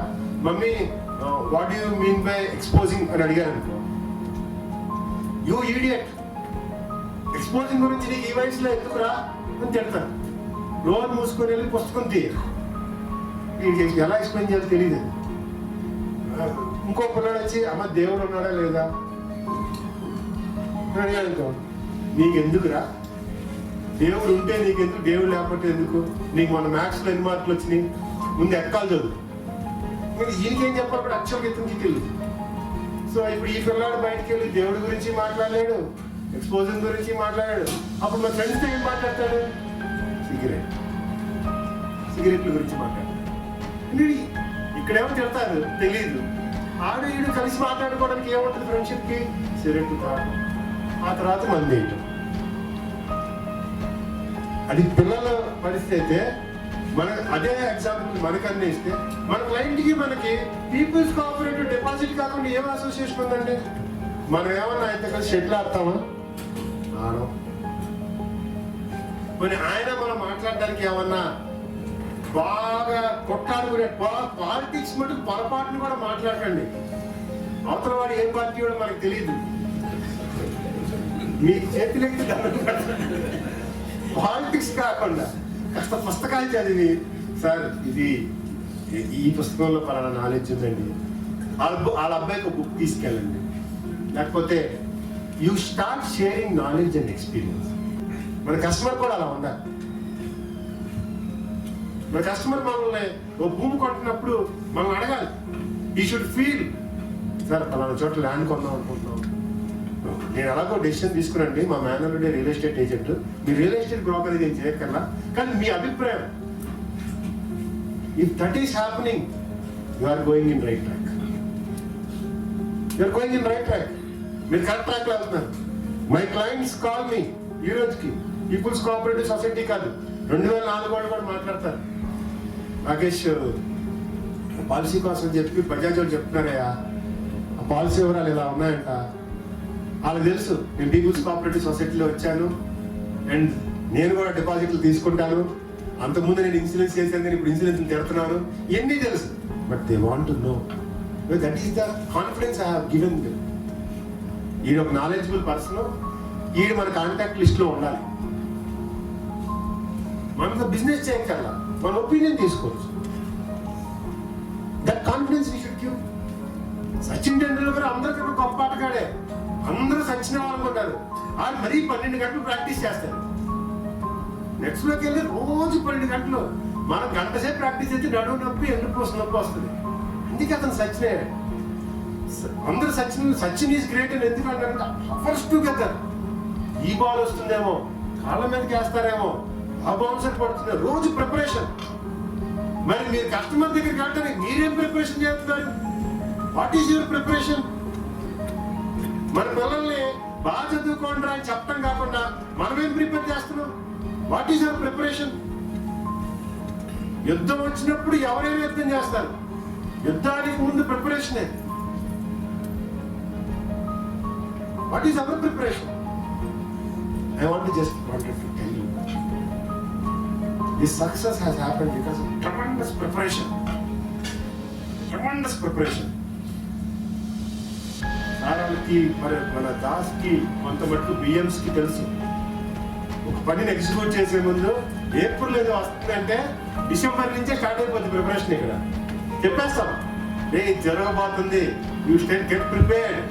mummy what you mean by exposing అని అడిగారు అనుకో, యూ ఈడియట్, ఎక్స్పోజింగ్ గురించి నీకు ఈ వయసులో ఎందుకురా అని తిడతారు. నోరు మూసుకొని వెళ్ళి పుస్తకం తీయరు. వీడికి ఎలా ఎక్స్ప్లెయిన్ చేయాలో తెలియదు. ఇంకో పిల్లడు వచ్చి అమ్మ దేవుడు ఉన్నాడా లేదా అని అడిగాడు అనుకో, నీకెందుకురా, దేవుడు ఉంటే నీకెందుకు, దేవుడు లేకపోతే ఎందుకు, నీకు మన మ్యాథ్స్లో ఎన్ని మార్కులు వచ్చినాయి, ముందు ఎక్కాలి చదువు. మీరు ఈయనకేం చెప్పాలి కూడా అక్షరం ఎత్తుకి తెలియదు. సో ఇప్పుడు ఈ పిల్లాడు బయటకు వెళ్ళి దేవుడి గురించి మాట్లాడలేడు, ఎక్స్పోజింగ్ గురించి మాట్లాడాడు. అప్పుడు మా ఫ్రెండ్స్తో ఏం మాట్లాడతాడు, సిగరెట్ల గురించి మాట్లాడతాడు. ఇక్కడేమో తిడతారు తెలీదు. ఆడు ఈడు కలిసి మాట్లాడుకోవడానికి ఏముంటుంది ఫ్రెండ్షిప్కి, సిగరెట్ తాగడం, ఆ తర్వాత మంది వేయటం. అది పిల్లల పరిస్థితి అయితే మన అదే ఎగ్జాంపుల్ మనకు అందిస్తే మన క్లయింట్కి మనకి పీపుల్స్ కోఆపరేటివ్ డిపాజిట్ కాకుండా ఏం అసోసియేషన్ ఉందండి? మనం ఏమన్నా అయితే కలిసి షెట్లు ఆడతామా? ఆడం. మరి ఆయన మనం మాట్లాడడానికి ఏమన్నా బాగా కొట్టాడుకునే పాలిటిక్స్ మటుకు పొరపాటును కూడా మాట్లాడకండి. అవతల వాడు ఏం పార్టీ కూడా మనకు తెలియదు. మీ చేతులకి పాలిటిక్స్ కాకుండా కాస్త పుస్తకాలు చదివి, సార్ ఇది ఈ పుస్తకంలో పలానా నాలెడ్జ్ ఉందండి, వాళ్ళ అబ్బాయికి ఒక బుక్ తీసుకెళ్ళండి. లేకపోతే you start sharing knowledge and experience. మన కస్టమర్ కూడా అలా ఉండాలి. మన కస్టమర్ మనల్ని ఓ భూమి కొంటున్నప్పుడు మనం అడగాలి, ఈ షుడ్ ఫీల్, సార్ పలానా చోట ల్యాండ్ కొందాం అనుకుంటున్నాం, నేను ఎలాగో డెసిషన్ తీసుకురండి, మా మేనల్లుడే రియల్ ఎస్టేట్ ఏజెంట్, మీ రియల్ ఎస్టేట్ బ్రోకర్ ఏం చేయక్కర్లా, కానీ మీ అభిప్రాయం, if that is happening you are going in right track. You're going in right track. మీరు కరెక్ట్ ట్రాక్ లో వెళ్తున్నారు. మై క్లయింట్స్ కాల్ మీ ఈ రోజుకి పీపుల్స్ కోఆపరేటివ్ సొసైటీ కాదు, 2004 వాళ్ళు కూడా మాట్లాడతారు. రాకేష్ పాలసీ కోసం చెప్పి బజాజ్ వాళ్ళు చెప్తున్నారయ్యా, ఆ పాలసీ వివరాలు ఇలా ఉన్నాయంట. వాళ్ళకి తెలుసు నేను పీపుల్స్ కోఆపరేటివ్ సొసైటీలో వచ్చాను అండ్ నేను కూడా డిపాజిట్లు తీసుకుంటాను, అంతకుముందు నేను ఇన్సూరెన్స్ చేశాను కానీ ఇప్పుడు ఇన్సూరెన్స్ తిడుతున్నాను, ఇవన్నీ తెలుసు. But they want to know, that is the confidence I have given them. ఈయన ఒక నాలెడ్జబుల్ పర్సన్, ఈయన మన కాంటాక్ట్ లిస్ట్ లో ఉండాలి. మనతో బిజినెస్ చేయగల, మన ఒపీనియన్ తీసుకోవచ్చు. That confidence we should give. Sachin Tendulkar అందరికన్నా గొప్ప ఆటగాడే, అందరూ సచిన వాళ్ళనుకుంటారు. వాళ్ళు మరీ 12 గంటలు ప్రాక్టీస్ చేస్తారు. నెక్స్ట్ లోకి వెళ్ళి రోజు 12 గంటలు, మనం గంట సేపు ప్రాక్టీస్ అయితే నడువు నొప్పి, ఎన్నుపోసి నొప్పి వస్తుంది. అందుకే అతను సచిన్ అయ్యాడు. అందరూ సచిన్ ఈజ్ గ్రేట్ అని ఎందుకు అంటారంటే అవర్స్ టుగెదర్. ఈ బాల్ వస్తుందేమో, కాళ్ళ మీదకి వేస్తారేమో, ఆ బౌన్సర్ పడుతుంది, రోజు ప్రిపరేషన్. మరి మీరు కస్టమర్ దగ్గరికి వెళ్ళడానికి మీరేం ప్రిపరేషన్ చేస్తున్నారు? What is your preparation? మన పిల్లల్ని బాగా చదువుకోండి అని చెప్పడం కాకుండా మనమేం ప్రిపేర్ చేస్తున్నాం? What is your preparation? యుద్ధం వచ్చినప్పుడు ఎవరైనా యుద్ధం చేస్తారు, యుద్ధానికి ముందు preparation. What is our preparation? I wanted to tell you, this success has happened because of tremendous preparation. Tremendous preparation. సారాలకి మరి మన దాస్కి కొంత మటుకు బిఎంస్కి తెలుసు, ఒక పనిని ఎగ్జిక్యూట్ చేసే ముందు ఏప్రిల్ ఏదో వస్తుందంటే డిసెంబర్ నుంచే స్టార్ట్ అయిపోతుంది ప్రిపరేషన్. ఇక్కడ చెప్పేస్తాం, ఇది జరగబోతుంది, you state get prepared.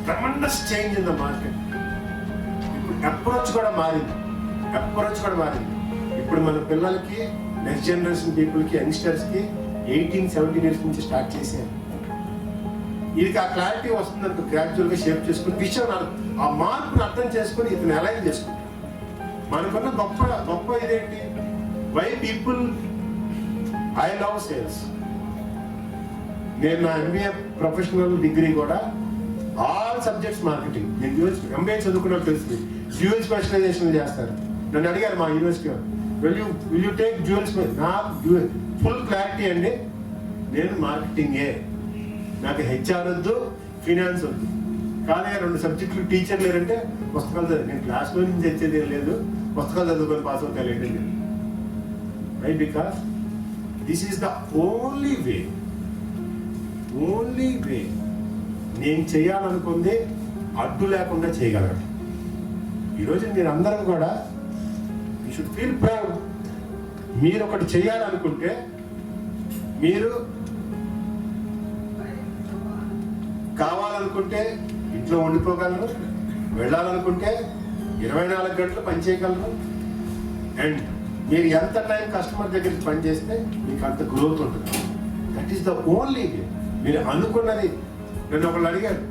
Tremendous change in the market. Approach కూడా మారింది. ఇప్పుడు మన పిల్లలకి, నెక్స్ట్ జనరేషన్ పీపుల్కి, యంగ్స్టర్స్కి 18-17 ఇయర్స్ నుంచి స్టార్ట్ చేశారు. ఇది ఆ క్లారిటీ వస్తుందంటే గ్రాడ్యువల్గా షేప్ చేసుకుని విషయం, ఆ మార్పును అర్థం చేసుకుని ఇతను అలైన్ చేసుకుంటాం. మనకున్న గొప్ప ఇదేంటి? Why people I love sales. నేను నా MBA ప్రొఫెషనల్ డిగ్రీ కూడా ఆల్ సబ్జెక్ట్స్ మార్కెటింగ్. నేను యూఎస్ ఎంబీఏ చదువుకున్నట్టు తెలుస్తుంది. డ్యూయల్ స్పెషలైజేషన్ చేస్తారు. నన్ను అడిగారు మా university will you take dual నాకు ఫుల్ క్లారిటీ అండి, నేను మార్కెటింగే, నాకు హెచ్ఆర్ వద్దు, ఫినాన్స్ వద్దు. కానీ 2 సబ్జెక్టులు టీచర్ లేరంటే పుస్తకాలు చదివి, నేను క్లాస్లో నుంచి తెచ్చేది ఏం లేదు, పుస్తకాలు చదువుకొని పాస్ అవుతాయి లేదు. Right, because this is the only way నేను చేయాలనుకుంది అడ్డు లేకుండా చేయగలను. ఈరోజు మీరు అందరూ కూడా యూ షుడ్ ఫీల్ ప్రౌడ్. మీరు ఒకటి చేయాలనుకుంటే మీరు కావాలనుకుంటే ఇంట్లో ఉండిపోగలరు, వెళ్ళాలనుకుంటే 24 గంటలు పని చేయగలరు. అండ్ మీరు ఎంత టైం కస్టమర్ దగ్గర పని చేస్తే మీకు అంత గ్రోత్ ఉంటుంది. That is the only way. మీరు అనుకున్నది, నన్ను ఒకళ్ళు అడిగారు,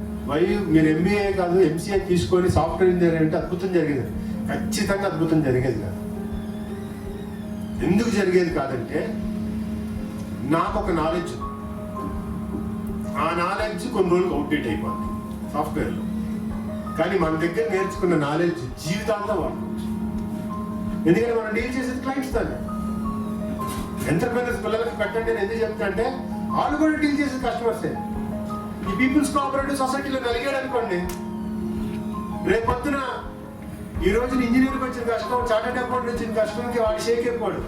మీరు ఎంబీఏ కాదు ఎంసీఏ తీసుకొని సాఫ్ట్వేర్ ఇంజనీర్ అంటే అద్భుతం జరిగేది. ఖచ్చితంగా అద్భుతం జరిగేది కాదు. ఎందుకు జరిగేది కాదంటే, నాకు ఒక నాలెడ్జ్, ఆ నాలెడ్జ్ కొన్ని రోజులు అవుట్డేట్ అయిపోతుంది సాఫ్ట్వేర్లో. కానీ మన దగ్గర నేర్చుకున్న నాలెడ్జ్ జీవితాంతం వాడుకోవచ్చు. ఎందుకంటే మనం డీల్ చేసేది క్లయింట్స్ దాన్ని. ఎంటర్ప్రెన్యూర్స్ పిల్లలకి పెట్టండి నేను ఎందుకు చెప్తా అంటే, వాళ్ళు కూడా డీల్ చేసేది కస్టమర్సే. ఈ పీపుల్స్ కోఆపరేటివ్ సొసైటీలో కలిగాడు అనుకోండి, రేపొద్దున ఈ రోజు ఇంజనీర్కి వచ్చిన కస్టమర్, చార్టెడ్ అకౌంట్ వచ్చిన కస్టమర్కి వాడు షేక్ అయిపోడు.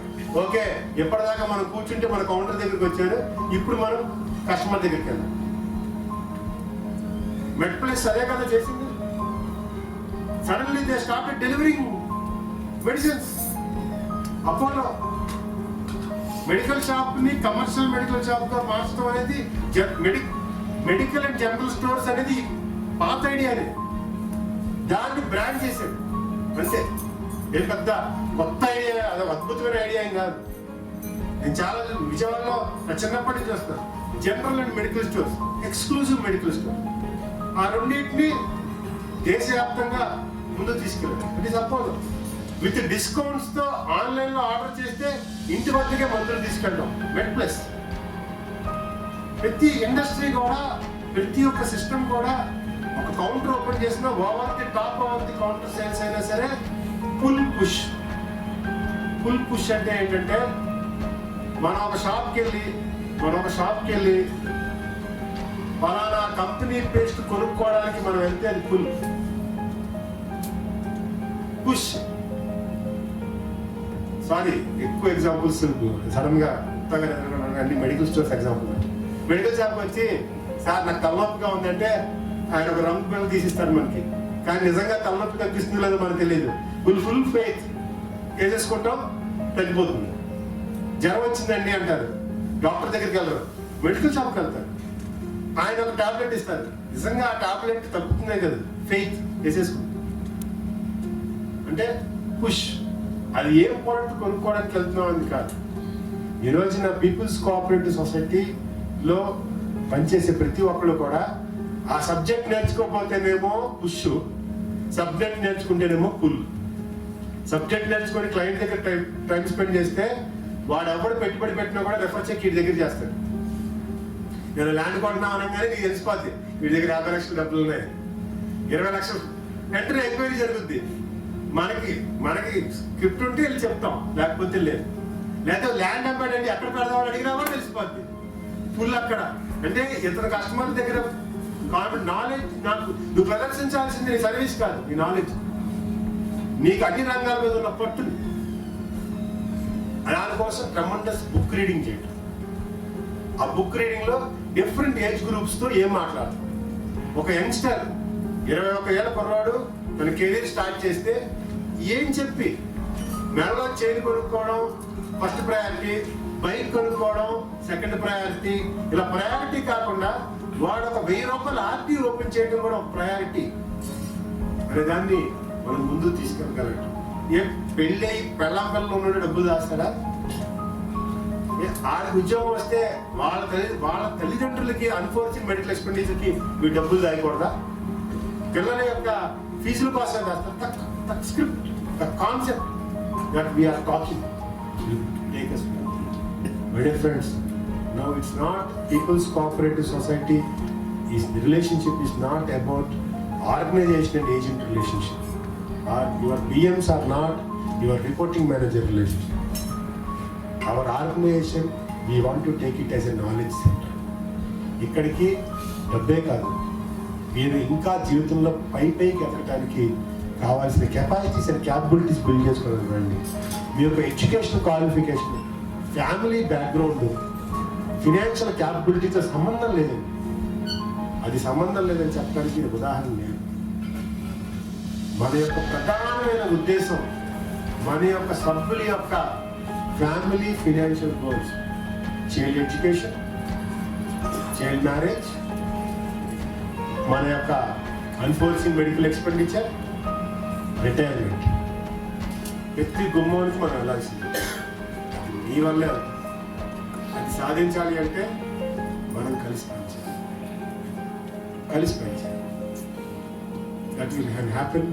ఓకే, ఎప్పటిదాకా మనం కూర్చుంటే మన కౌంటర్ దగ్గరికి వచ్చాడు, ఇప్పుడు మనం కస్టమర్ దగ్గరికి వెళ్ళాం. మెడ్ ప్లస్ అదే కదా చేసింది. Suddenly they started delivering medicines. Apollo medical shop ని కమర్షియల్ మెడికల్ షాప్ గా మార్చడం అనేది, మెడికల్ అండ్ జనరల్ స్టోర్స్ అనేది పాత ఐడియానే. దాన్ని బ్రాండ్ చేశాడు అంతే. ఏం పెద్ద కొత్త ఐడియా, అదొక అద్భుతమైన ఐడియా ఏం కాదు. నేను చాలా విజయవాడలో నా చిన్నప్పటి నుంచి వస్తాను. General and medical stores, exclusive medical store, ఆ రెండింటిని దేశవ్యాప్తంగా ముందు తీసుకెళ్ళాడు. It is Apollo. With discounts తో ఆన్లైన్ లో ఆర్డర్ చేస్తే ఇంటి వద్దకే మందులు తీసుకెళ్ళడం మెడ్ ప్లస్. ప్రతి ఇండస్ట్రీ కూడా, ప్రతి ఒక్క సిస్టమ్ కూడా, ఒక కౌంటర్ ఓపెన్ చేసిన over the top over the counter sales అయినా సరే పుల్ పుష్. పుల్ పుష్ అంటే ఏంటంటే, మనం ఒక షాప్కి వెళ్ళి ఫలానా కంపెనీ పేస్ట్ కొనుక్కోవడానికి మనం వెళ్తే అది పుల్. పుష్. సారీ, ఎక్కువ ఎగ్జాంపుల్స్ సడన్ గా అన్ని medical stores example. Medical shop వచ్చి, సార్ నాకు తలనొప్పిగా ఉందంటే ఆయన ఒక రంగు పిల్లలు తీసిస్తాడు మనకి. కానీ నిజంగా తలనొప్పి తగ్గిస్తుంది లేదో మనకు తెలియదు. ఫుల్ ఫెయిత్ వేసేసుకుంటాం, తగ్గిపోతుంది. జ్వరం వచ్చిందండి అంటారు, డాక్టర్ దగ్గరికి వెళ్ళరు, మెడికల్ షాప్కి వెళ్తారు, ఆయన ఒక టాబ్లెట్ ఇస్తారు. నిజంగా ఆ టాబ్లెట్ తగ్గుతుందే కదా, ఫెయిత్ వేసేసుకుంటాం. అంటే పుష్. అది ఏ ప్రోడక్ట్ కొనుక్కోవడానికి వెళ్తున్నాం అని కాదు. ఈ రోజున పీపుల్స్ కోఆపరేటివ్ సొసైటీలో పనిచేసే ప్రతి ఒక్కరు కూడా ఆ సబ్జెక్ట్ నేర్చుకోకపోతేనేమో పుష్, సబ్జెక్ట్ నేర్చుకుంటేనేమో పుల్. సబ్జెక్ట్ నేర్చుకొని క్లయింట్ దగ్గర టైం స్పెండ్ చేస్తే వాడు ఎవరు పెట్టుబడి పెట్టినా కూడా రెఫర్ చెక్ వీడి దగ్గర చేస్తాడు. నేను ల్యాండ్ కొంటున్నా అనగానే నీకు తెలిసిపోద్ది వీడి దగ్గర 50 లక్షల డబ్బులు ఉన్నాయి, 20 లక్షలు వెంటనే ఎంక్వైరీ జరుగుద్ది. మనకి స్క్రిప్ట్ ఉంటే వెళ్ళి చెప్తాం, లేకపోతే లేదు. లేదా ల్యాండ్ అమ్మాడండి ఎక్కడ పెడదామని అడిగినామో తెలిసిపోద్ది. ఫుల్ అక్కడ అంటే ఇతర కస్టమర్ దగ్గర నాలెడ్జ్. నాకు నువ్వు ప్రదర్శించాల్సింది నీ సర్వీస్ కాదు, నీ నాలెడ్జ్. నీకు అన్ని రంగాల మీద ఉన్న పట్టుని. దానికోసం ట్రెమెండస్ బుక్ రీడింగ్ చేయడం. ఆ బుక్ రీడింగ్ లో డిఫరెంట్ ఏజ్ గ్రూప్స్ తో ఏం మాట్లాడతాం. ఒక యంగ్స్టర్ 21 ఏళ్ళ కుర్రాడు తన కెరీర్ స్టార్ట్ చేస్తే ఏం చెప్పి, మెడలో చైన్ కొనుక్కోవడం ఫస్ట్ ప్రయారిటీ, బైక్ కొనుక్కోవడం సెకండ్ ప్రయారిటీ, ఇలా ప్రయారిటీ కాకుండా వాడు ఒక 1000 రూపాయలు ఆర్టీ ఓపెన్ చేయడం కూడా ఒక ప్రయారిటీ అనే దాన్ని మనం ముందు తీసుకెళ్ళగలం. ఏ పెళ్ళి పెళ్ళం పిల్లలు ఉన్న డబ్బులు దాస్తాడా? ఆడికి ఉద్యోగం వస్తే వాళ్ళ తల్లిదండ్రులకి అన్ఫోర్సింగ్ మెడికల్ ఎక్స్పెండిచర్కి వీడు డబ్బులు దాయకూడదా? పిల్లల యొక్క ఫీజుల కోసం వేస్తారు. Script, concept that we are talking will take us forward. My dear friends, now it's not People's Cooperative Society The relationship is not about organization and agent relationship. Your BMs are not your reporting manager relationship. Our organization, we want to take it as a knowledge center. ఇక్కడికి డబ్బే కాదు, మీరు ఇంకా జీవితంలో పైకి ఎదగడానికి కావాల్సిన capacities and capabilities build చేసుకోవడం రండి. మీ యొక్క education qualification, family background, financial క్యాపబిలిటీతో సంబంధం లేదండి. అది సంబంధం లేదని చెప్పడానికి ఇది ఉదాహరణ లేదు. మన యొక్క ప్రధానమైన ఉద్దేశం మన యొక్క సభ్యుల యొక్క family financial goals, child education, child marriage, మన యొక్క అన్ఫోర్సింగ్ మెడికల్ ఎక్స్పెండిచర్, రిటైర్మెంట్. ప్రతి గుమ్మానికి మనం వెళ్ళాల్సింది. మీ వల్లే అది సాధించాలి అంటే మనం కలిసి పనిచేయాలి. That will happen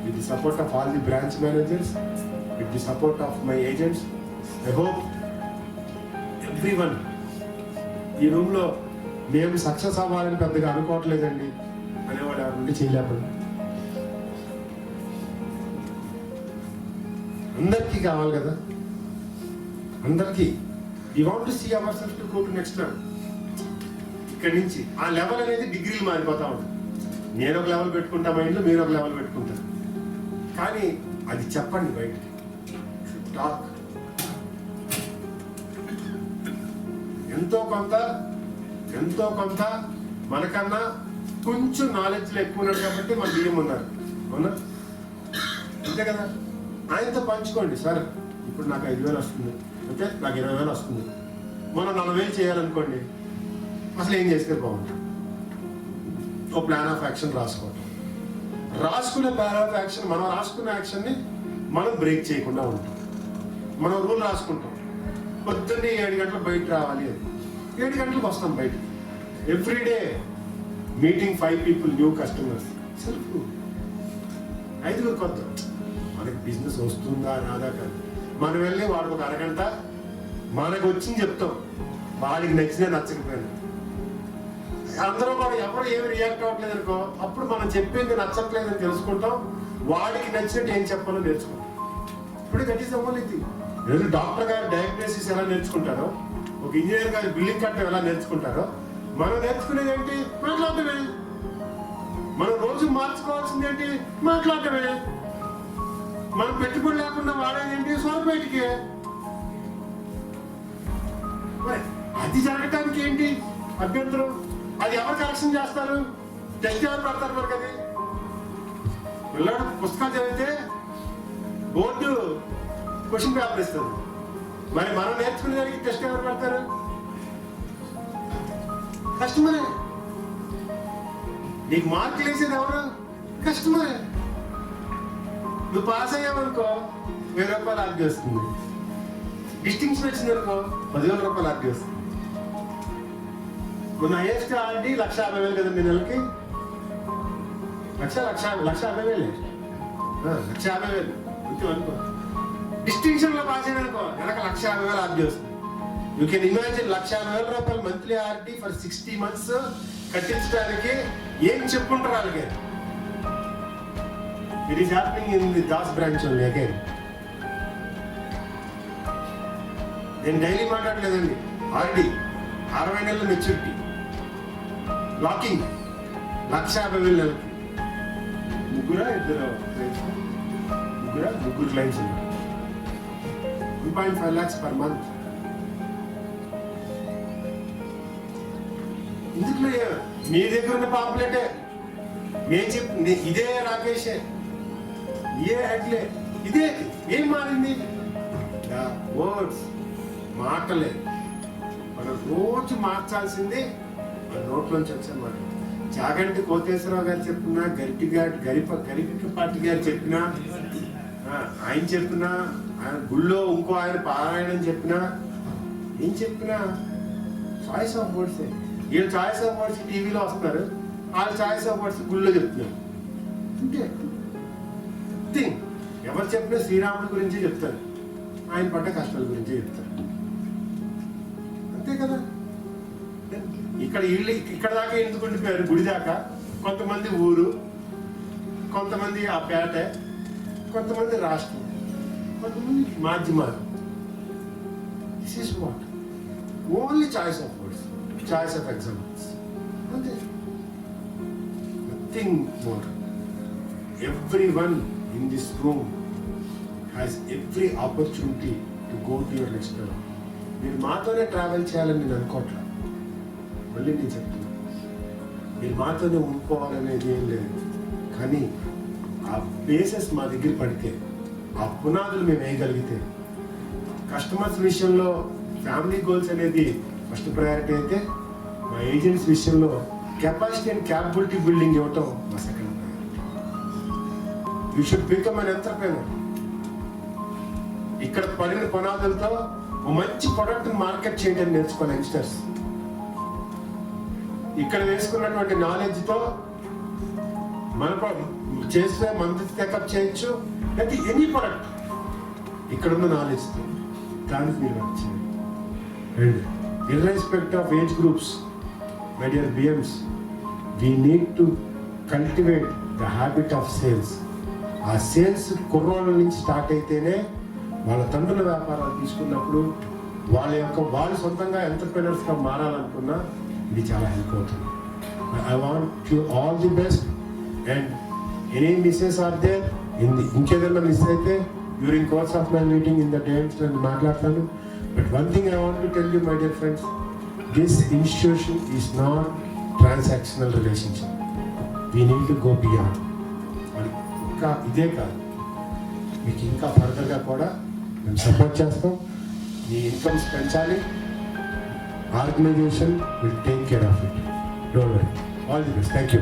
with the support of all the branch managers, with the support of my agents. I hope everyone ఈ రూమ్లో మేము సక్సెస్ అవ్వాలని పెద్దగా అనుకోవట్లేదండి అనేవాడు ఎవరి నుండి చేయలేకపోయింది. అందరికీ కావాలి కదా, అందరికీ. We want to see ourselves to go to next level. ఇక్కడి నుంచి ఆ లెవెల్ అనేది డిగ్రీలు మారిపోతా ఉంటుంది. నేను ఒక లెవెల్ పెట్టుకుంటా మైండ్లో, మీరు ఒక లెవెల్ పెట్టుకుంటారు. కానీ అది చెప్పండి బయటికి. టాక్. ఎంతో కొంత మనకన్నా కొంచెం నాలెడ్జ్లో ఎక్కువ ఉన్నారు కాబట్టి మన బియ్యం ఉన్నారు, అవునా? అంతే కదా. ఆయనతో పంచుకోండి. సార్ ఇప్పుడు నాకు 5,000 వస్తుంది, ఓకే నాకు 20,000 వస్తుంది, మనం 40,000 చేయాలనుకోండి, అసలు ఏం చేస్తే బాగుంటుంది? ఓ ప్లాన్ ఆఫ్ యాక్షన్ రాసుకోవటం. రాసుకునే ప్లాన్ ఆఫ్ యాక్షన్, మనం రాసుకున్న యాక్షన్ని మనం బ్రేక్ చేయకుండా ఉంటాం. మనం రూల్ రాసుకుంటాం, పొద్దున్నే 7 గంటలకు బయట రావాలి అని. 7 గంటలకు వస్తాం బయటకు. Everyday meeting 5 people, new customers. Self 5 కొత్త. మనకి బిజినెస్ వస్తుందా రాదా కాదు. మనం వెళ్ళి వాడికి ఒక అరగంట మనకు వచ్చింది చెప్తాం, వాడికి నచ్చినా నచ్చకపోయినా. అందరూ కూడా ఎవరు ఏమి రియాక్ట్ అవ్వట్లేదు అనుకో, అప్పుడు మనం చెప్పింది నచ్చట్లేదని తెలుసుకుంటాం, వాడికి నచ్చినట్టు ఏం చెప్పాలో నేర్చుకుంటాం. ఇప్పుడు that is the only thing. ఈరోజు డాక్టర్ గారు డయాగ్నోసిస్ ఎలా నేర్చుకుంటారో, ఒక ఇంజనీర్ గారు బిల్డింగ్ కట్టడం ఎలా నేర్చుకుంటారో, మనం నేర్చుకునేది ఏంటి? మాట్లాడటమే. మనం రోజు మార్చుకోవాల్సింది ఏంటి? మాట్లాడటమే. మనం పెట్టుబడి లేకుండా వాడేది ఏంటి? సోరబయటికి. అది జరగటానికి ఏంటి అభ్యంతరం? అది ఎవరు కరెక్షన్ చేస్తారు? టెస్ట్ ఎవరు పెడతారు? మనకు అది పిల్లడు పుస్తకాలు చదివితే బోర్డు క్వశ్చన్ పేపర్ ఇస్తుంది. మరి మనం నేర్చుకునే దానికి టెస్ట్ ఎవరు పెడతారు? కస్టమరే. నీకు మార్కులు వేసేది ఎవరు? కస్టమరే. నువ్వు పాస్ అయ్యావనుకో 1,000 రూపాయలు ఆర్డీ వస్తుంది. డిస్టింక్షన్ వచ్చింది అనుకో 10,000 రూపాయలు ఆర్డీ వస్తుంది. మొన్న హైయెస్ట్ ఆర్డీ 1,50,000 కదండి నెలకి. 1,50,000 కొంచెం అనుకో. డిస్టింక్షన్ లో పాస్ అయ్యానుకో నెలకు 1,50,000 ఆర్డీ వస్తుంది. యూ కెన్ ఇమాజిన్ 1,50,000 రూపాయలు మంత్లీ ఆర్డీ ఫర్ 60 months కట్టించడానికి ఏం చెప్పుకుంటారు వాళ్ళకి? It is happening in the Das branch only again. నేను డైలీ మాట్లాడలేదండి. ఆర్డీ 60 నెలల మెచ్యూరిటీ, లాకింగ్ 1,50,000 నెలకి. ముగ్గురు క్లయింట్స్ ఉన్నారు. 1.5 lakhs per month. ఇందులో మీ దగ్గర ఉన్న పాంప్లెటే నేను చెప్పి ఇదే రాకేషే, ఇదే హెడ్లే, ఇదే. ఏం మారింది? వర్డ్స్, మాటలే. మనం రోజు మార్చాల్సిందే మన నోట్లోంచి వచ్చామాట. చాగంటి కోటేశ్వరరావు గారు చెప్పినా, గరికపాటి గారు చెప్పినా, ఆయన చెప్పినా, ఆయన గుళ్ళో ఇంకో ఆయన పారాయణం చెప్పినా, ఏం చెప్పినా చాయిస్ ఆఫ్ వర్డ్సే. వీళ్ళు చాయిస్ ఆఫ్ వర్డ్స్ టీవీలో వస్తున్నారు, వాళ్ళు చాయిస్ ఆఫ్ వర్డ్స్ గుళ్ళో చెప్తున్నారు. అంటే థింగ్ ఎవరు చెప్పినా శ్రీరాముడి గురించి చెప్తారు, ఆయన పడ్డ కష్టాల గురించే చెప్తారు. అంతే కదా. ఇక్కడ ఇల్లు ఇక్కడ దాకా ఎందుకు ఉండిపోయారు? గుడి దాకా. కొంతమంది ఊరు, కొంతమంది ఆ పేట, కొంతమంది రాష్ట్రం, కొంతమంది మాధ్యమాలు. This is what only choice of words, choice of examples, అంతే, nothing more. Everyone in this room has every opportunity to go to your next level. మీరు మాతోనే ట్రావెల్ చేయాలని నేను అనుకోవట్లా. మళ్ళీ నేను చెప్తున్నా, మీరు మాతోనే ఉండిపోవాలనేది ఏం లేదు. కానీ ఆ బేసెస్ మా దగ్గర పడితే, ఆ పునాదులు మేము వేయగలిగితే, కస్టమర్స్ విషయంలో ఫ్యామిలీ గోల్స్ అనేది ఫస్ట్ ప్రయారిటీ అయితే, మా ఏజెంట్స్ విషయంలో కెపాసిటీ అండ్ క్యాపబిలిటీ బిల్డింగ్ ఇవ్వటం మా second. You should become an entrepreneur. ఇక్కడ పడిన పునాదులతో ఒక మంచి ప్రొడక్ట్ మార్కెట్ చేయడం నేర్చుకోవాలి యంగ్స్టర్స్. ఇక్కడ వేసుకున్నటువంటి నాలెడ్జ్తో మన చేస్తే మంది టేకప్ చేయొచ్చు, లేదా ఎనీ ప్రొడక్ట్ ఇక్కడున్న నాలెడ్జ్తో దానికి మీరు వర్క్ చేయండి. And irrespective of age groups, my dear BMs, we need to cultivate the habit of sales. ఆ సేల్స్ కుర్రోళ్ళ నుంచి స్టార్ట్ అయితేనే వాళ్ళ తండ్రుల వ్యాపారాలు తీసుకున్నప్పుడు వాళ్ళు సొంతంగా ఎంటర్‌ప్రెన్యూర్స్గా మారాలనుకున్నా ఇది చాలా హెల్ప్ అవుతుంది. I want you all the best. And any misses or there ఇంకేదైనా మిస్ అయితే during course of my meeting in the dames నేను మాట్లాడతాను. But one thing I want to tell you my dear friends, this institution is not transactional relationship. We need to go beyond. ఇంకా ఇదే కాదు, మీకు ఇంకా ఫర్దర్గా కూడా మేము సపోర్ట్ చేస్తాం. మీ ఇన్కమ్స్ పెంచాలి. Organization will take care of it. Don't worry. All the best. Thank you.